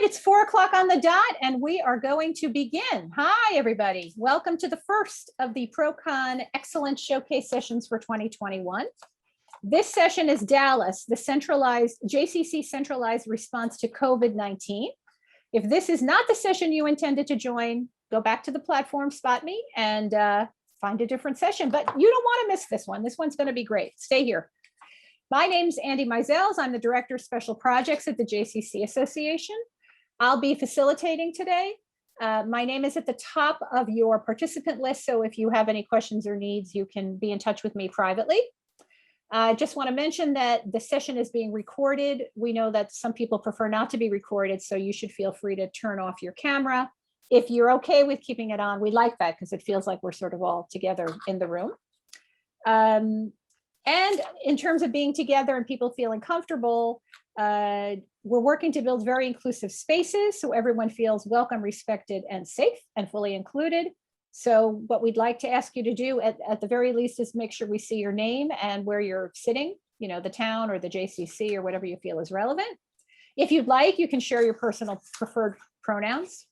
it's 4 o'clock on the dot, and we are going to begin. Hi, everybody. Welcome to the first of the ProCon Excellence Showcase sessions for 2021. This session is Dallas, the centralized JCC centralized response to COVID-19. If this is not the session you intended to join, go back to the platform, spot me, and find a different session. But you don't want to miss this one. This one's going to be great. Stay here. My name's Andy Mizels. I'm the Director of Special Projects at the JCC Association. I'll be facilitating today. My name is at the top of your participant list, so if you have any questions or needs, you can be in touch with me privately. I just want to mention that the session is being recorded. We know that some people prefer not to be recorded, so you should feel free to turn off your camera. If you're okay with keeping it on, we like that because it feels like we're sort of all together in the room. And in terms of being together and people feeling comfortable, we're working to build very inclusive spaces so everyone feels welcome, respected, and safe and fully included. So what we'd like to ask you to do at the very least is make sure we see your name and where you're sitting, you know, the town or the JCC or whatever you feel is relevant. If you'd like, you can share your personal preferred pronouns.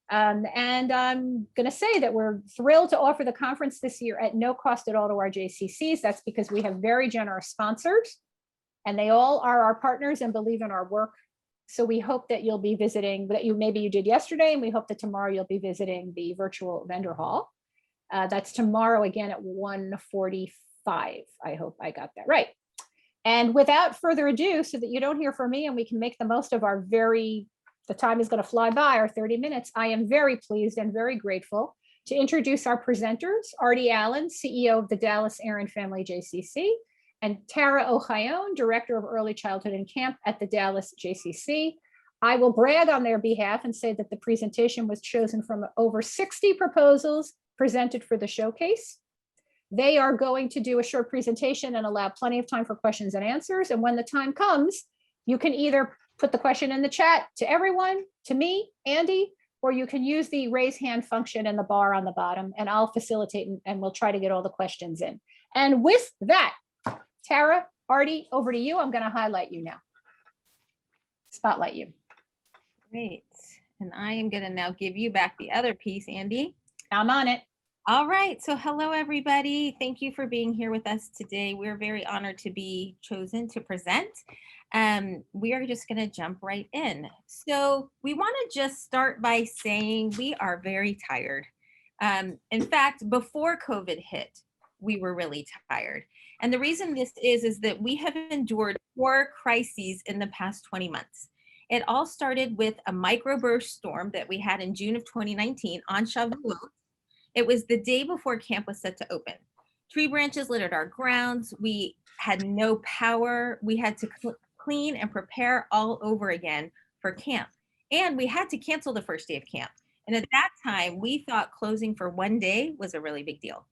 And I'm going to say that we're thrilled to offer the conference this year at no cost at all to our JCCs. That's because we have very generous sponsors, and they all are our partners and believe in our work. So we hope that you'll be visiting, that maybe you did yesterday, and we hope that tomorrow you'll be visiting the virtual vendor hall. That's tomorrow again at 1:45. I hope I got that right. And without further ado, so that you don't hear from me and we can make the most of our the time is going to fly by, our 30 minutes. I am very pleased and very grateful to introduce our presenters, Artie Allen, CEO of the Dallas Aaron Family JCC, and Tara Ohayon, Director of Early Childhood and Camp at the Dallas JCC. I will brag on their behalf and say that the presentation was chosen from over 60 proposals presented for the showcase. They are going to do a short presentation and allow plenty of time for questions and answers. And when the time comes, you can either put the question in the chat to everyone, to me, Andy, or you can use the raise hand function in the bar on the bottom, and I'll facilitate and we'll try to get all the questions in. And with that, Tara, Artie, over to you. I'm going to highlight you now. Spotlight you. Great. And I am going to now give you back the other piece, Andy. I'm on it. All right. So hello, everybody. Thank you for being here with us today. We're very honored to be chosen to present. We are just going to jump right in. So we want to just start by saying we are very tired. In fact, before COVID hit, we were really tired. And the reason this is that we have endured 4 crises in the past 20 months. It all started with a microburst storm that we had in June of 2019 on Shavuot. It was the day before camp was set to open. Tree branches littered our grounds. We had no power. We had to clean and prepare all over again for camp. And we had to cancel the first day of camp. And at that time, we thought closing for one day was a really big deal.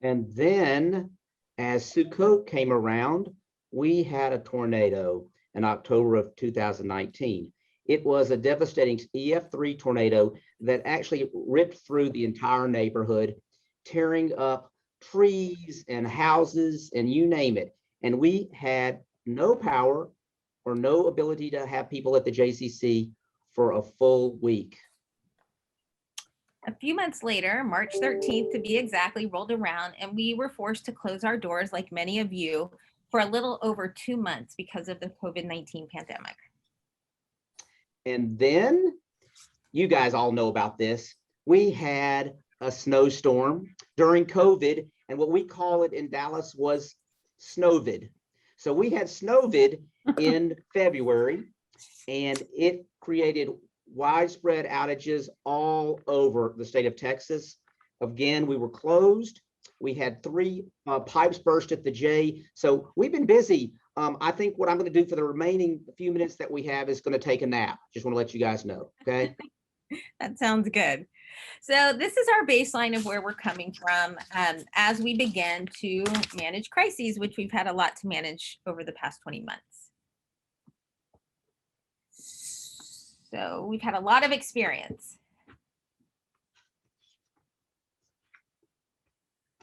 And then as Sukkot came around, we had a tornado in October of 2019. It was a devastating EF3 tornado that actually ripped through the entire neighborhood, tearing up trees and houses and you name it. And we had no power or no ability to have people at the JCC for a full week. A few months later, March 13th to be exactly, rolled around and we were forced to close our doors like many of you for a little over 2 months because of the COVID-19 pandemic. And then, you guys all know about this, we had a snowstorm during COVID, and what we call it in Dallas was Snowvid. So we had Snowvid in February, and it created widespread outages all over the state of Texas. Again, we were closed. We had 3 pipes burst at the J. So we've been busy. I think what I'm going to do for the remaining few minutes that we have is going to take a nap. Just want to let you guys know, okay? That sounds good. So this is our baseline of where we're coming from as we begin to manage crises, which we've had a lot to manage over the past 20 months. So we've had a lot of experience.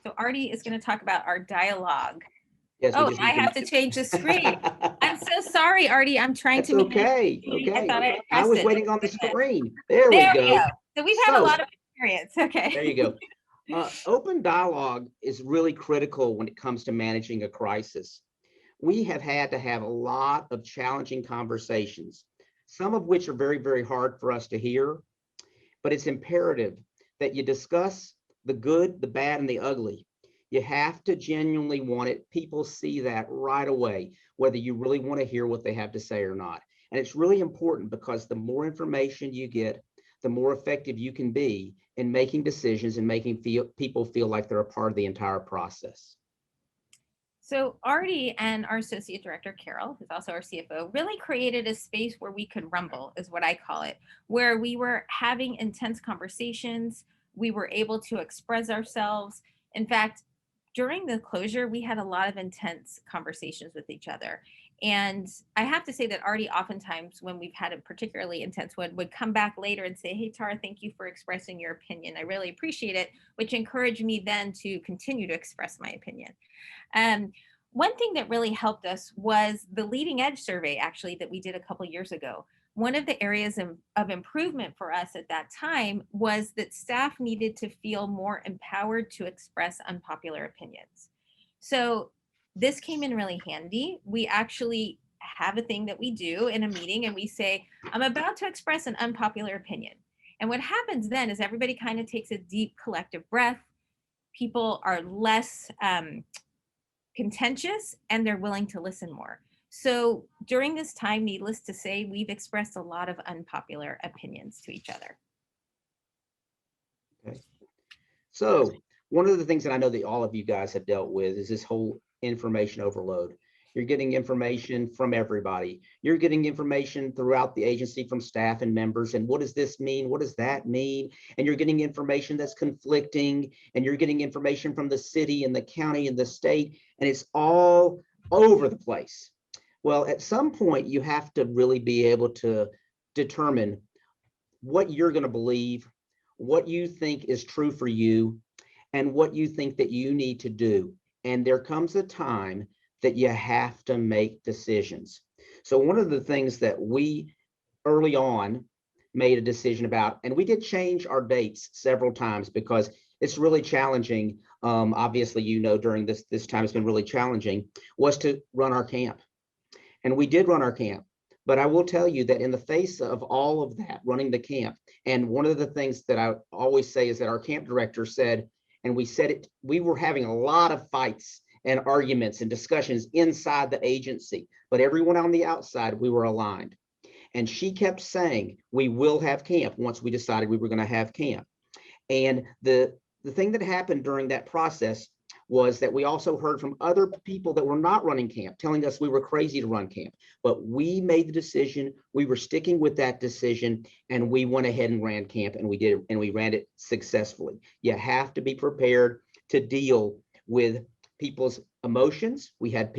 So Artie is going to talk about our dialogue. Yes, oh, I have to change the screen. I'm so sorry. Sorry, Artie, I'm trying That's to make okay. I Okay. thought I I pressed was it. waiting on the screen. There we There we go. go. So we've had a So lot of experience. Okay. there you go. Open dialogue is really critical when it comes to managing a crisis. We have had to have a lot of challenging conversations, some of which are very, very hard for us to hear, but it's imperative that you discuss the good, the bad, and the ugly. You have to genuinely want it. People see that right away, whether you really want to hear what they have to say or not. And it's really important because the more information you get, the more effective you can be in making decisions and making people feel like they're a part of the entire process. So Artie and our associate director, Carol, who's also our CFO, really created a space where we could rumble, is what I call it, where we were having intense conversations. We were able to express ourselves. In fact, during the closure, we had a lot of intense conversations with each other. And I have to say that Artie, oftentimes, when we've had a particularly intense one, would come back later and say, "Hey, Tara, thank you for expressing your opinion. I really appreciate it," which encouraged me then to continue to express my opinion. One thing that really helped us was the leading edge survey, actually, that we did a couple years ago. One of the areas of improvement for us at that time was that staff needed to feel more empowered to express unpopular opinions. So this came in really handy. We actually have a thing that we do in a meeting and we say, "I'm about to express an unpopular opinion." And what happens then is everybody kind of takes a deep collective breath. People are less contentious and they're willing to listen more. So during this time, needless to say, we've expressed a lot of unpopular opinions to each other. Okay. So one of the things that I know that all of you guys have dealt with is this whole information overload. You're getting information from everybody. You're getting information throughout the agency from staff and members. And what does this mean? What does that mean? And you're getting information that's conflicting, and you're getting information from the city and the county and the state, and it's all over the place. Well, at some point, you have to really be able to determine what you're going to believe, what you think is true for you, and what you think that you need to do. And there comes a time that you have to make decisions. So one of the things that we early on made a decision about, and we did change our dates several times because it's really challenging. Obviously, you know, during this time it's been really challenging, was to run our camp. And we did run our camp. But I will tell you that in the face of all of that, running the camp, and one of the things that I always say is that our camp director said, and we said it, we were having a lot of fights and arguments and discussions inside the agency, but everyone on the outside, we were aligned. And she kept saying, we will have camp once we decided we were going to have camp. And the thing that happened during that process was that we also heard from other people that were not running camp telling us we were crazy to run camp, but we made the decision, we were sticking with that decision, and we went ahead and ran camp, and we did, and we ran it successfully. You have to be prepared to deal with people's emotions. We had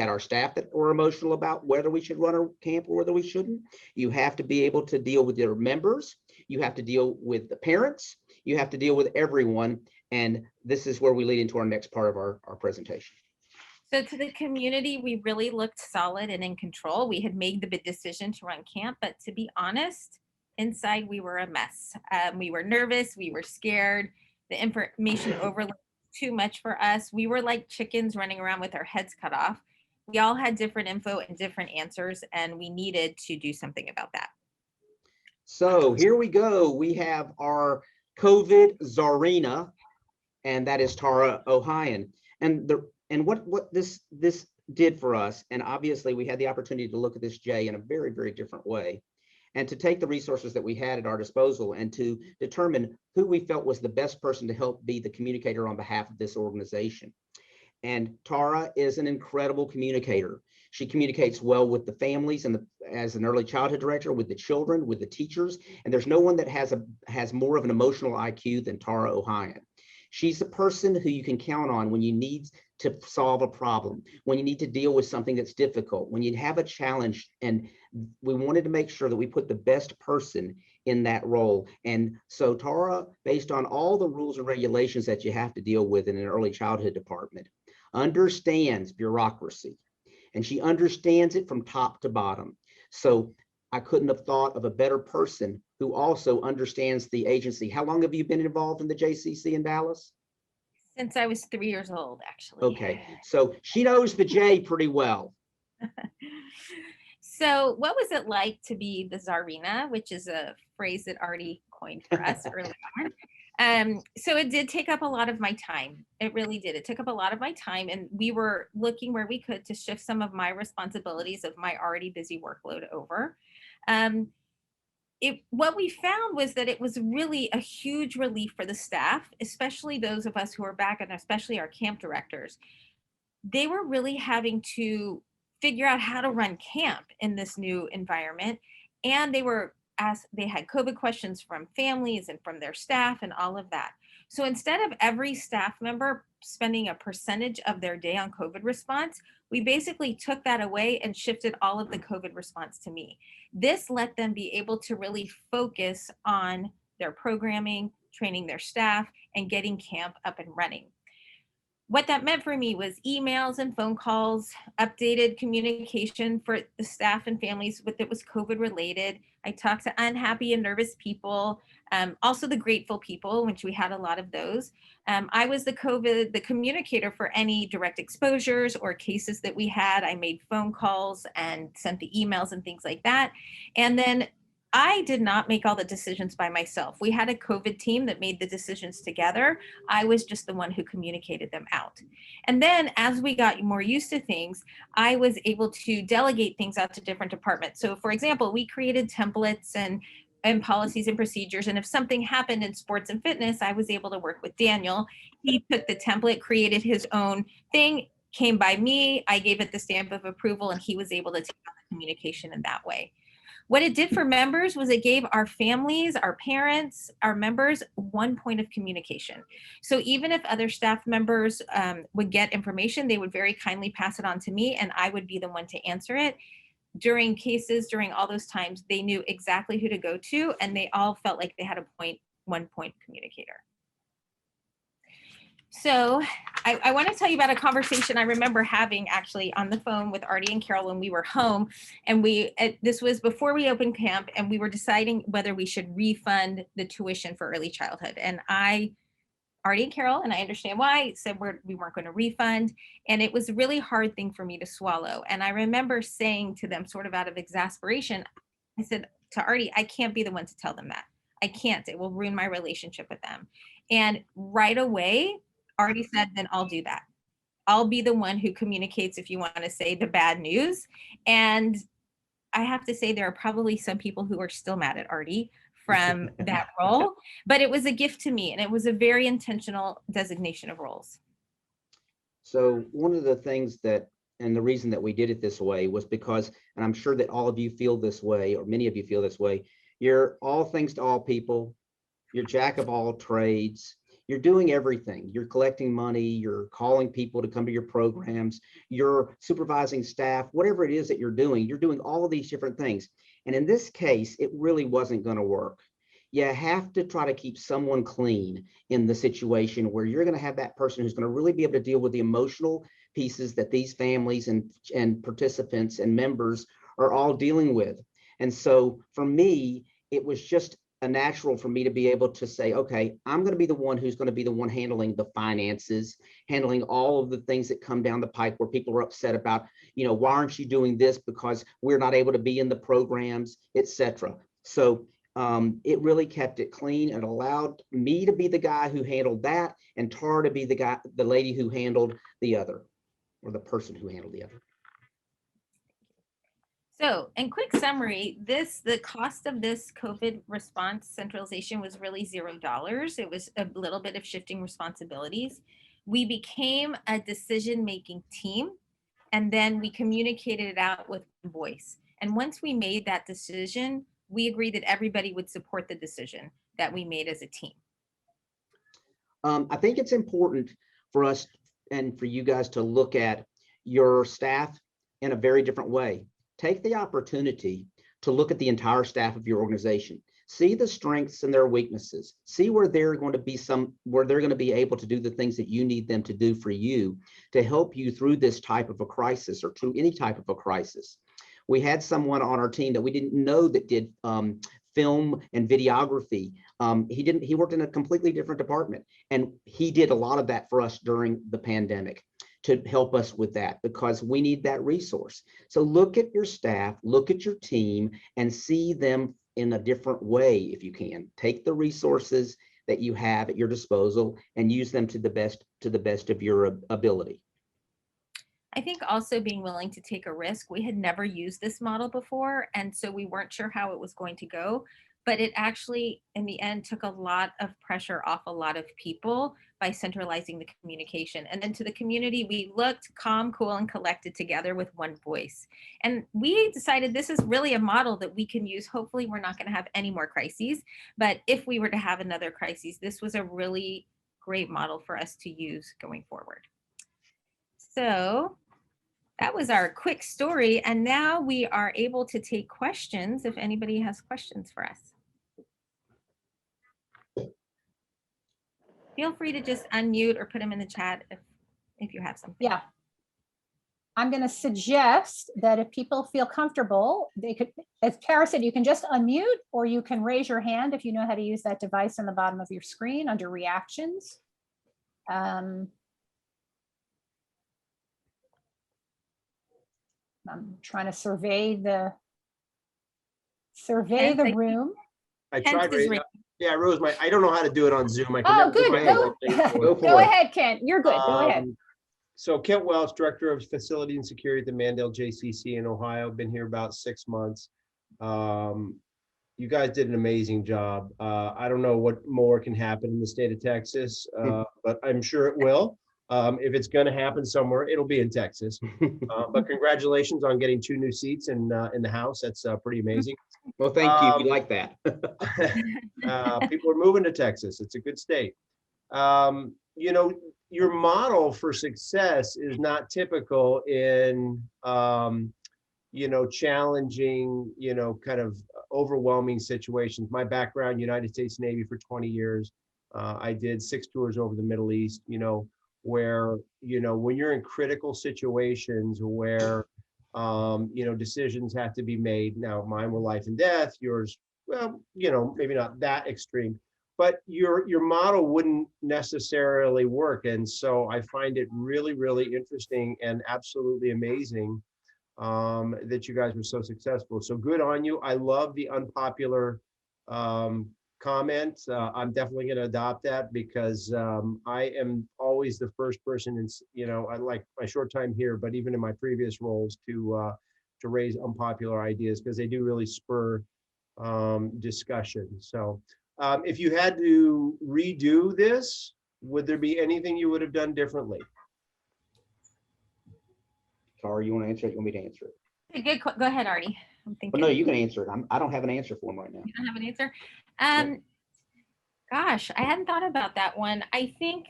our staff that were emotional about whether we should run a camp or whether we shouldn't. You have to be able to deal with your members. You have to deal with the parents. You have to deal with everyone. And this is where we lead into our next part of our presentation. So to the community, we really looked solid and in control. We had made the big decision to run camp, but to be honest, inside we were a mess. We were nervous, we were scared. The information overload was too much for us. We were like chickens running around with our heads cut off. We all had different info and different answers, and we needed to do something about that. So here we go. We have our COVID czarina, and that is Tara Ohayon. And what this did for us, and obviously we had the opportunity to look at this Jay in a very, very different way, and to take the resources that we had at our disposal and to determine who we felt was the best person to help be the communicator on behalf of this organization. And Tara is an incredible communicator. She communicates well with the families and as an early childhood director, with the children, with the teachers, and there's no one that has more of an emotional IQ than Tara Ohayon. She's the person who you can count on when you need to solve a problem, when you need to deal with something that's difficult, when you have a challenge. And we wanted to make sure that we put the best person in that role. And so Tara, based on all the rules and regulations that you have to deal with in an early childhood department, understands bureaucracy. and she understands it from top to bottom. So I couldn't have thought of a better person who also understands the agency. How long have you been involved in the JCC in Dallas? Since I was 3 years old, actually. Okay, so she knows the J pretty well. So what was it like to be the Tsarina, which is a phrase that Artie coined for us early on? So it did take up a lot of my time. It really did. It took up a lot of my time, and we were looking where we could to shift some of my responsibilities of my already busy workload over. What we found was that it was really a huge relief for the staff, especially those of us who are back, and especially our camp directors. They were really having to figure out how to run camp in this new environment. And they had COVID questions from families and from their staff and all of that. So instead of every staff member spending a percentage of their day on COVID response, we basically took that away and shifted all of the COVID response to me. This let them be able to really focus on their programming, training their staff, and getting camp up and running. What that meant for me was emails and phone calls, updated communication for the staff and families that was COVID related. I talked to unhappy and nervous people, also the grateful people, which we had a lot of those. I was the communicator for any direct exposures or cases that we had. I made phone calls and sent the emails and things like that. And then I did not make all the decisions by myself. We had a COVID team that made the decisions together. I was just the one who communicated them out. And then as we got more used to things, I was able to delegate things out to different departments. So for example, we created templates and policies and procedures. And if something happened in sports and fitness, I was able to work with Daniel. He took the template, created his own thing, came by me. I gave it the stamp of approval, and he was able to take on the communication in that way. What it did for members was it gave our families, our parents, our members one point of communication. So even if other staff members would get information, they would very kindly pass it on to me, and I would be the one to answer it. During cases, during all those times, they knew exactly who to go to, and they all felt like they had one point communicator. So I want to tell you about a conversation I remember having actually on the phone with Artie and Carol when we were home. And this was before we opened camp, and we were deciding whether we should refund the tuition for early childhood. And Artie and Carol, and I understand why, said we weren't going to refund. And it was a really hard thing for me to swallow. And I remember saying to them, sort of out of exasperation, I said to Artie, I can't be the one to tell them that. I can't. It will ruin my relationship with them. And right away, Artie said, then I'll do that. I'll be the one who communicates if you want to say the bad news. And I have to say, there are probably some people who are still mad at Artie from that role, but it was a gift to me, and it was a very intentional designation of roles. So one of the things and the reason that we did it this way was because, and I'm sure that all of you feel this way, or many of you feel this way, you're all things to all people, you're jack of all trades, you're doing everything. You're collecting money, you're calling people to come to your programs, you're supervising staff, whatever it is that you're doing all of these different things. And in this case, it really wasn't going to work. You have to try to keep someone clean in the situation where you're going to have that person who's going to really be able to deal with the emotional pieces that these families and participants and members are all dealing with. And so for me, it was just natural for me to be able to say, okay, I'm going to be the one who's going to be the one handling the finances, handling all of the things that come down the pipe where people are upset about, why aren't you doing this because we're not able to be in the programs, etc. So it really kept it clean and allowed me to be the guy who handled that, and Tara to be the lady who handled the other, or the person who handled the other. So, in quick summary, the cost of this COVID response centralization was really $0. It was a little bit of shifting responsibilities. We became a decision-making team, and then we communicated it out with voice. And once we made that decision, we agreed that everybody would support the decision that we made as a team. I think it's important for us and for you guys to look at your staff in a very different way. Take the opportunity to look at the entire staff of your organization. See the strengths and their weaknesses. See where they're going to be where they're going to be able to do the things that you need them to do for you to help you through this type of a crisis or through any type of a crisis. We had someone on our team that we didn't know that did film and videography. He worked in a completely different department, and he did a lot of that for us during the pandemic to help us with that, because we need that resource. So look at your staff, look at your team, and see them in a different way if you can. Take the resources that you have at your disposal and use them to the best of your ability. I think also being willing to take a risk. We had never used this model before, and so we weren't sure how it was going to go, but it actually in the end took a lot of pressure off a lot of people by centralizing the communication. And then to the community, we looked calm, cool, and collected together with one voice. And we decided this is really a model that we can use. Hopefully we're not going to have any more crises, but if we were to have another crisis, this was a really great model for us to use going forward. So that was our quick story. And now we are able to take questions if anybody has questions for us. Feel free to just unmute or put them in the chat if you have something. Yeah. I'm going to suggest that if people feel comfortable, they could, as Tara said, you can just unmute or you can raise your hand if you know how to use that device on the bottom of your screen under reactions. I'm trying to survey the room. I tried raising. Yeah, Rose, I don't know how to do it on Zoom. Oh, good. Go ahead, Kent. You're good. Go ahead. So Kent Welch, Director of Facility and Security at the Mandel JCC in Ohio. Been here about 6 months. You guys did an amazing job. I don't know what more can happen in the state of Texas, but I'm sure it will. If it's going to happen somewhere, it'll be in Texas. But congratulations on getting 2 new seats in the House. That's pretty amazing. Well, thank you. We like that. People are moving to Texas. It's a good state. You know, your model for success is not typical in, you know, challenging, you know, kind of overwhelming situations. My background, United States Navy for 20 years. I did 6 tours over the Middle East, you know, where, you know, when you're in critical situations where, you know, decisions have to be made. Now, mine were life and death, yours, well, you know, maybe not that extreme, but your model wouldn't necessarily work. And so I find it really, really interesting and absolutely amazing that you guys were so successful. So good on you. I love the unpopular comment. I'm definitely going to adopt that because I am always the first person in, you know, I like my short time here, but even in my previous roles to raise unpopular ideas because they do really spur discussion. So if you had to redo this, would there be anything you would have done differently? Tara, you want to answer it? You want me to answer it? Good. Go ahead, Artie. I'm thinking. Well, no, you can answer it. I don't have an answer for him right now. You don't have an answer? Gosh, I hadn't thought about that one. I think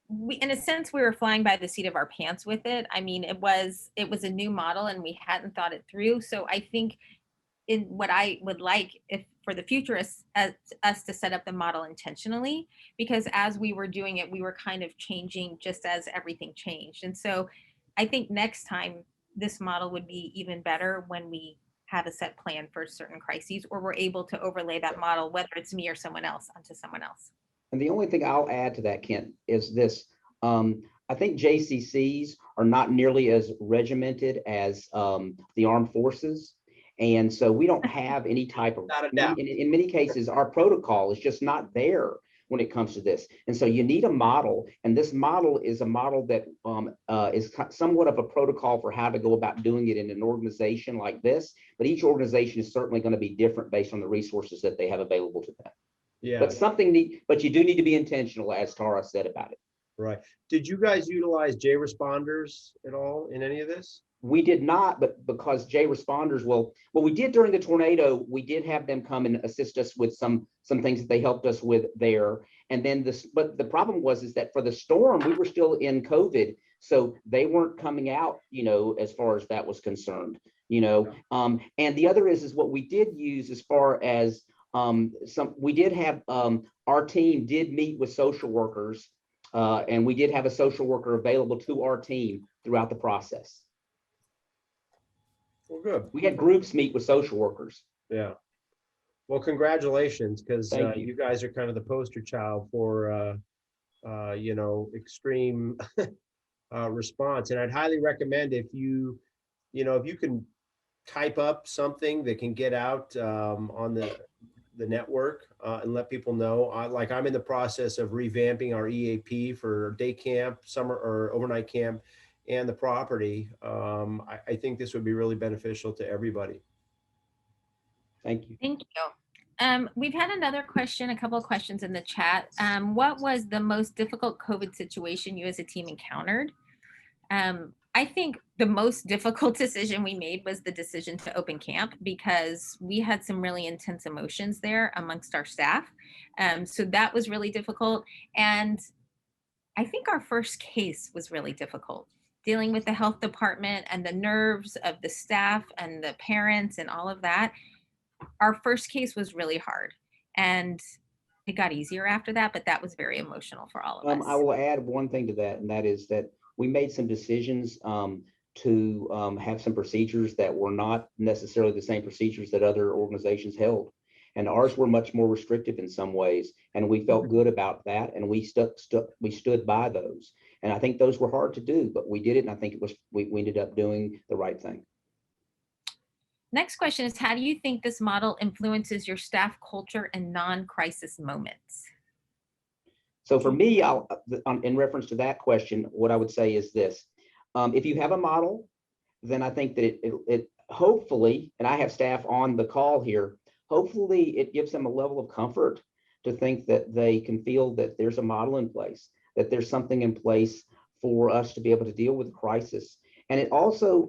we, in a sense, we were flying by the seat of our pants with it. I mean, it was a new model and we hadn't thought it through. So I think in what I would like if for the future is us to set up the model intentionally, because as we were doing it, we were kind of changing just as everything changed. And so I think next time this model would be even better when we have a set plan for certain crises, or we're able to overlay that model, whether it's me or someone else, onto someone else. And the only thing I'll add to that, Kent, is this. I think JCCs are not nearly as regimented as the armed forces. And so we don't have any type of, in many cases, our protocol is just not there when it comes to this. And so you need a model, and this model is a model that is somewhat of a protocol for how to go about doing it in an organization like this. But each organization is certainly going to be different based on the resources that they have available to them. Yeah. But you do need to be intentional, as Tara said about it. Right. Did you guys utilize J responders at all in any of this? We did not, but because J responders, well, what we did during the tornado, we did have them come and assist us with some things that they helped us with there. And then but the problem is that for the storm, we were still in COVID, so they weren't coming out, you know, as far as that was concerned. And the other is what we did use as far as we did have our team did meet with social workers, and we did have a social worker available to our team throughout the process. Well, good. We had groups meet with social workers. Yeah. Well, congratulations, because Thank you. you guys are kind of the poster child for, extreme response. And I'd highly recommend if you can type up something that can get out on the network and let people know. I'm in the process of revamping our EAP for day camp, summer or overnight camp, and the property. I think this would be really beneficial to everybody. Thank you. Thank you. We've had another question, a couple of questions in the chat. What was the most difficult COVID situation you as a team encountered? I think the most difficult decision we made was the decision to open camp, because we had some really intense emotions there amongst our staff. So that was really difficult. And I think our first case was really difficult, dealing with the health department and the nerves of the staff and the parents and all of that. Our first case was really hard, and it got easier after that, but that was very emotional for all of us. I will add one thing to that, and that is that we made some decisions to have some procedures that were not necessarily the same procedures that other organizations held. And ours were much more restrictive in some ways, and we felt good about that, and we stood by those. And I think those were hard to do, but we did it, and I think we ended up doing the right thing. Next question is, how do you think this model influences your staff culture in non-crisis moments? So for me, in reference to that question, what I would say is this. If you have a model, then I think that it hopefully, and I have staff on the call here, hopefully it gives them a level of comfort to think that they can feel that there's a model in place, that there's something in place for us to be able to deal with a crisis. And it also,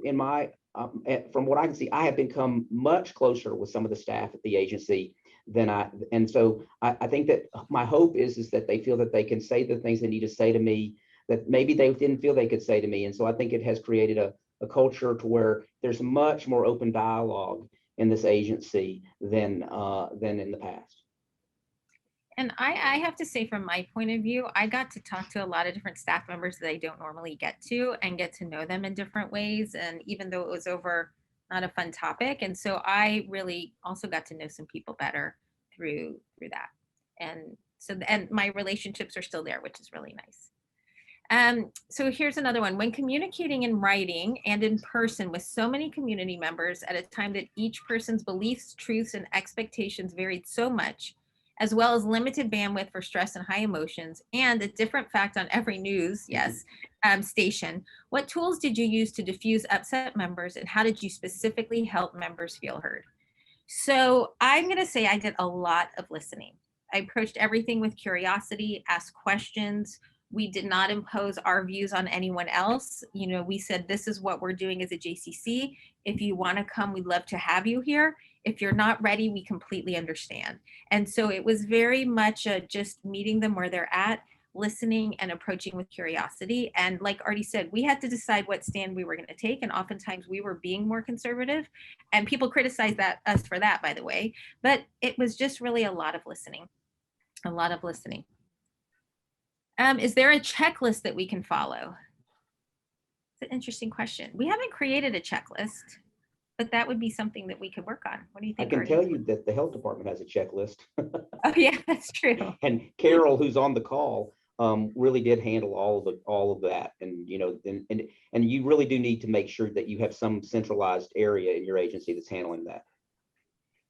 from what I can see, I have become much closer with some of the staff at the agency and so I think that my hope is that they feel that they can say the things they need to say to me that maybe they didn't feel they could say to me. And so I think it has created a culture to where there's much more open dialogue in this agency than in the past. And I have to say, from my point of view, I got to talk to a lot of different staff members that I don't normally get to, and get to know them in different ways. And even though it was over not a fun topic, and so I really also got to know some people better through that. And so, and my relationships are still there, which is really nice. So here's another one. When communicating in writing and in person with so many community members at a time that each person's beliefs, truths, and expectations varied so much, as well as limited bandwidth for stress and high emotions, and a different fact on every news, station, what tools did you use to diffuse upset members, and how did you specifically help members feel heard? So I'm going to say I did a lot of listening. I approached everything with curiosity, asked questions. We did not impose our views on anyone else. We said, this is what we're doing as a JCC. If you want to come, we'd love to have you here. If you're not ready, we completely understand. And so it was very much just meeting them where they're at, listening and approaching with curiosity. And like Artie said, we had to decide what stand we were going to take. And oftentimes we were being more conservative, and people criticized us for that, by the way. But it was just really a lot of listening, a lot of listening. Is there a checklist that we can follow? It's an interesting question. We haven't created a checklist, but that would be something that we could work on. What do you think, I can Artie? tell you that the health department has a checklist. Oh yeah, that's true. And Carol, who's on the call, really did handle all of that. And and you really do need to make sure that you have some centralized area in your agency that's handling that.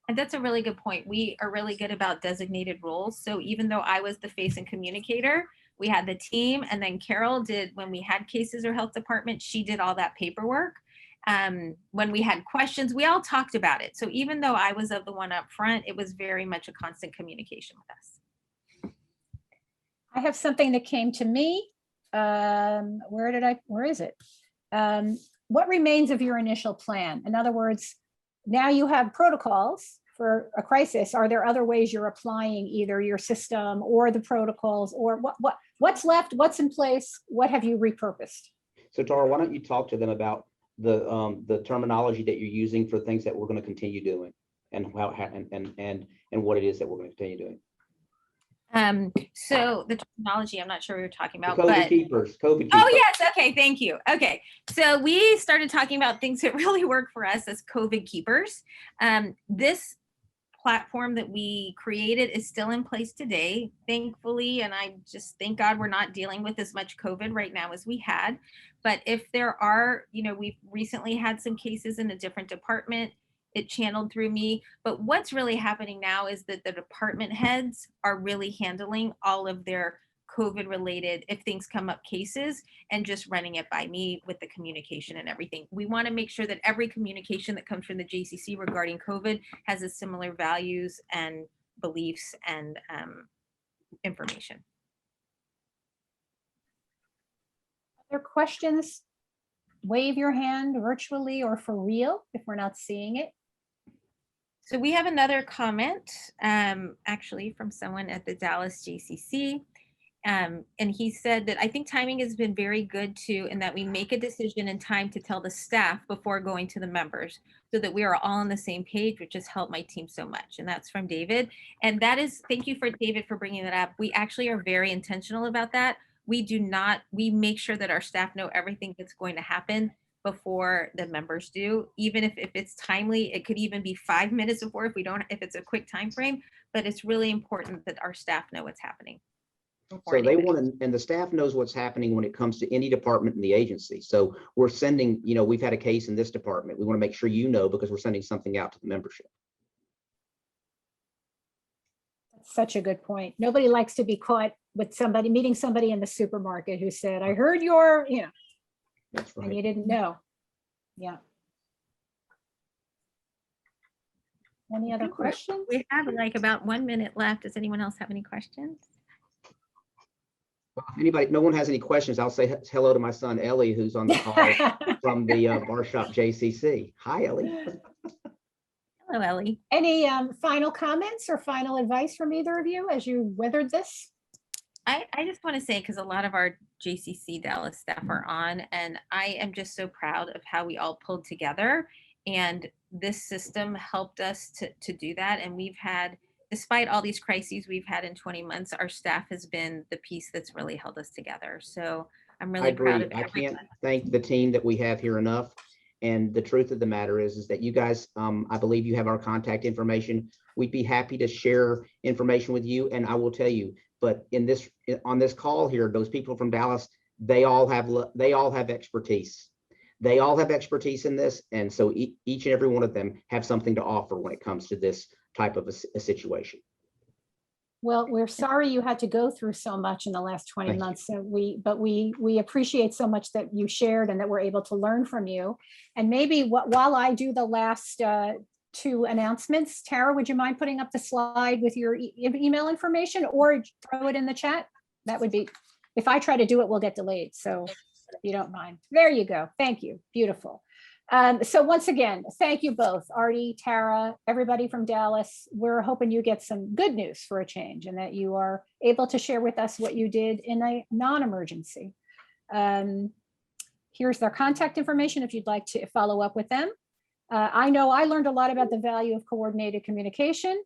And that's a really good point. We are really good about designated roles. So even though I was the face and communicator, we had the team, and then Carol did, when we had cases or health department, she did all that paperwork. When we had questions, we all talked about it. So even though I was the one up front, it was very much a constant communication with us. I have something that came to me. Where is it? What remains of your initial plan? In other words, now you have protocols for a crisis. Are there other ways you're applying either your system or the protocols, or what's left, what's in place? What have you repurposed? So Tara, why don't you talk to them about the terminology that you're using for things that we're going to continue doing, and how and what it is that we're going to continue doing. So the technology, I'm not sure what you're talking about, COVID but keepers. oh yes, okay, thank you. Okay, so we started talking about things that really work for us as COVID keepers. This platform that we created is still in place today, thankfully, and I just thank God we're not dealing with as much COVID right now as we had. But if there are, we've recently had some cases in a different department, it channeled through me. But what's really happening now is that the department heads are really handling all of their COVID related, if things come up, cases, and just running it by me with the communication and everything. We want to make sure that every communication that comes from the JCC regarding COVID has a similar values and beliefs and information. Other questions? Wave your hand virtually or for real if we're not seeing it. So we have another comment, actually from someone at the Dallas JCC. And he said that I think timing has been very good too, in that we make a decision in time to tell the staff before going to the members so that we are all on the same page, which has helped my team so much. And that's from David. And that is, thank you for David for bringing that up. We actually are very intentional about that. We make sure that our staff know everything that's going to happen before the members do, even if it's timely. It could even be 5 minutes before if it's a quick time frame, but it's really important that our staff know what's happening. So they want to, and the staff knows what's happening when it comes to any department in the agency. So we're sending, we've had a case in this department. We want to make sure because we're sending something out to the membership. That's such a good point. Nobody likes to be caught with meeting somebody in the supermarket who said, I heard your, That's right. and you didn't know. Yeah. Any other questions? We have like about 1 minute left. Does anyone else have any questions? Well, if anybody, no one has any questions, I'll say hello to my son, Ellie, who's on the call from the Barshop JCC. Hi, Ellie. Hello, Ellie. Any final comments or final advice from either of you as you weathered this? I just want to say, because a lot of our JCC Dallas staff are on, and I am just so proud of how we all pulled together. And this system helped us to do that. And we've had, despite all these crises we've had in 20 months, our staff has been the piece that's really held us together. So I'm really proud of everyone. I can't thank the team that we have here enough. And the truth of the matter is that you guys, I believe you have our contact information. We'd be happy to share information with you. And I will tell you, but on this call here, those people from Dallas, they all have expertise. They all have expertise in this. And so each and every one of them have something to offer when it comes to this type of a situation. Well, we're sorry you had to go through so much in the last 20 Thank months. So we appreciate so much that you shared and that we're able to learn from you. And maybe while I do the last two announcements, Tara, would you mind putting up the slide with your email information or throw it in the chat? That would be, if I try to do it, we'll get delayed. So if you don't mind. There you go. Thank you. Beautiful. So once again, thank you both, Artie, Tara, everybody from Dallas. We're hoping you get some good news for a change and that you are able to share with us what you did in a non-emergency. Here's their contact information if you'd like to follow up with them. I know I learned a lot about the value of coordinated communication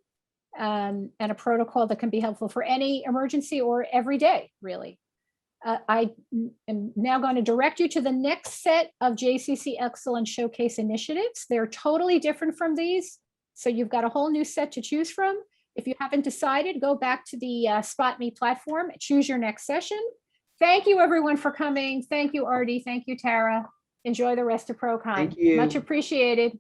and a protocol that can be helpful for any emergency or every day, really. I am now going to direct you to the next set of JCC Excellence Showcase initiatives. They're totally different from these. So you've got a whole new set to choose from. If you haven't decided, go back to the Spot Me platform, choose your next session. Thank you everyone for coming. Thank you, Artie. Thank you, Tara. Enjoy the rest of ProCon. Thank you. Much appreciated.